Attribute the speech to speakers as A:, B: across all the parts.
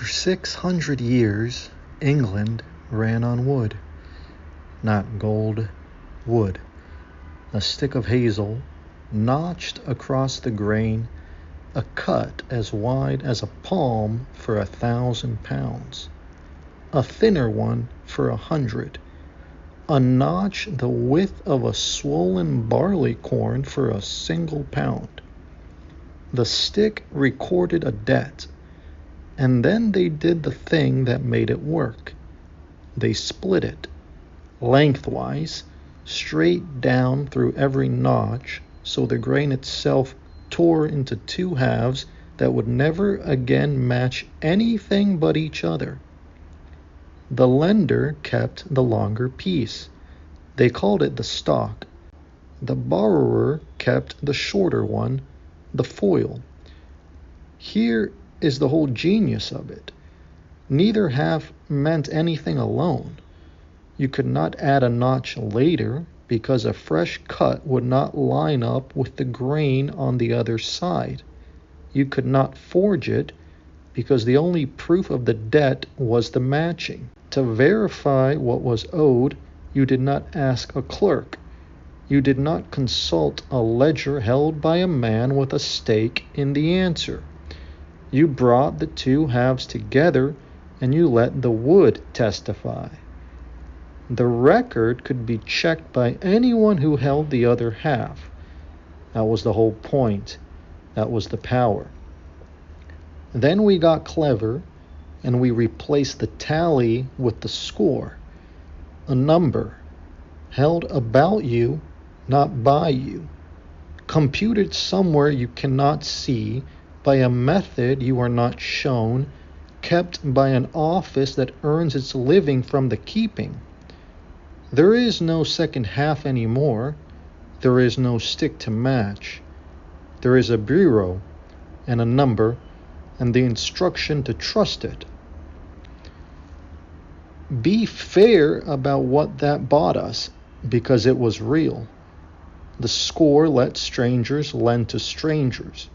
A: 600 years, England ran on wood. Not gold, wood. A stick of hazel, notched across the grain, a cut as wide as a palm for 1,000 pounds. A thinner one for 100. A notch the width of a swollen barley corn for a single pound. The stick recorded a debt, and then they did the thing that made it work. They split it, lengthwise, straight down through every notch, so the grain itself tore into two halves that would never again match anything but each other. The lender kept the longer piece. They called it the stock. The borrower kept the shorter one, the foil. Here is the whole genius of it. Neither half meant anything alone. You could not add a notch later because a fresh cut would not line up with the grain on the other side. You could not forge it because the only proof of the debt was the matching. To verify what was owed, you did not ask a clerk. You did not consult a ledger held by a man with a stake in the answer. You brought the two halves together and you let the wood testify. The record could be checked by anyone who held the other half. That was the whole point. That was the power. Then we got clever and we replaced the tally with the score. A number held about you, not by you. Computed somewhere you cannot see by a method you are not shown, kept by an office that earns its living from the keeping. There is no second half anymore. There is no stick to match. There is a bureau and a number and the instruction to trust it. Be fair about what that bought us, because it was real. The score let strangers lend to strangers.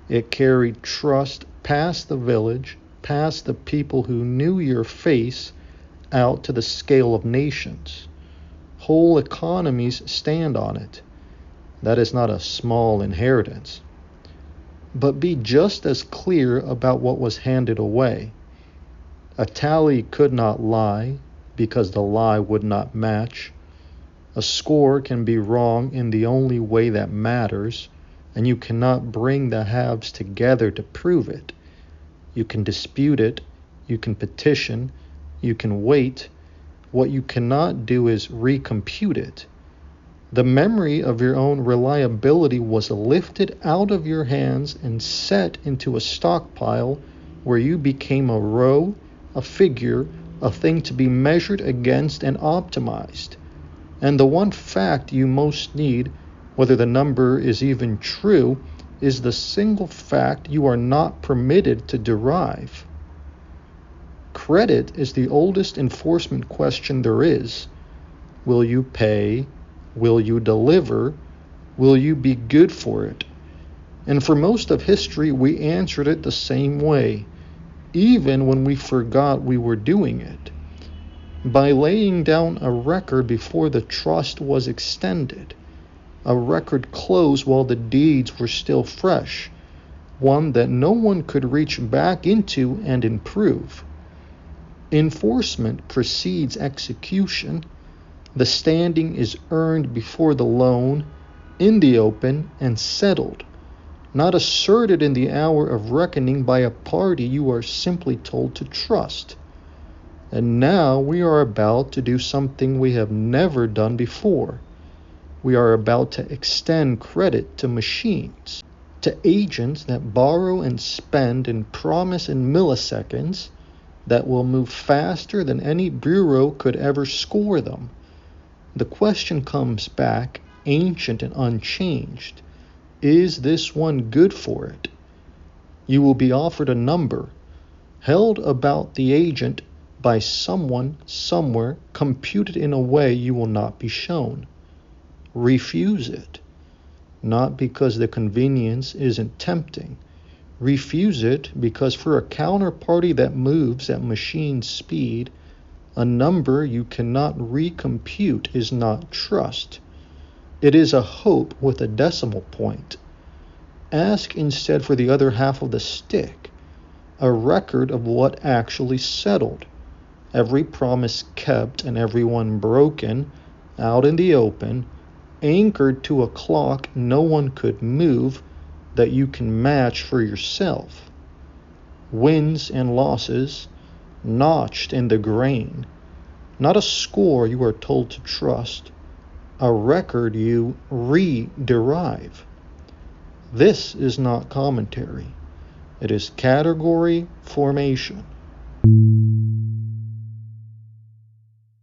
A: It carried trust past the village, past the people who knew your face, out to the scale of nations. Whole economies stand on it. That is not a small inheritance. But be just as clear about what was handed away. A tally could not lie, because the lie would not match. A score can be wrong in the only way that matters, and you cannot bring the halves together to prove it. You can dispute it, you can petition, you can wait. What you cannot do is recompute it. The memory of your own reliability was lifted out of your hands and set into a stockpile where you became a row, a figure, a thing to be measured against and optimized. And the one fact you most need, whether the number is even true, is the single fact you are not permitted to derive. Credit is the oldest enforcement question there is. Will you pay? Will you deliver? Will you be good for it? And for most of history, we answered it the same way, even when we forgot we were doing it. By laying down a record before the trust was extended. A record closed while the deeds were still fresh, one that no one could reach back into and improve. Enforcement precedes execution. The standing is earned before the loan, in the open, and settled, not asserted in the hour of reckoning by a party you are simply told to trust. And now we are about to do something we have never done before. We are about to extend credit to machines, to agents that borrow and spend and promise in milliseconds that will move faster than any bureau could ever score them. The question comes back, ancient and unchanged. Is this one good for it? You will be offered a number, held about the agent by someone, somewhere, computed in a way you will not be shown. Refuse it, not because the convenience isn't tempting, Refuse it because for a counterparty that moves at machine speed, a number you cannot recompute is not trust. It is a hope with a decimal point. Ask instead for the other half of the stick, a record of what actually settled, every promise kept and every one broken, out in the open, anchored to a clock no one could move, that you can match for yourself. Wins and losses, notched in the grain, not a score you are told to trust, a record you re-derive. This is not commentary. It is category formation.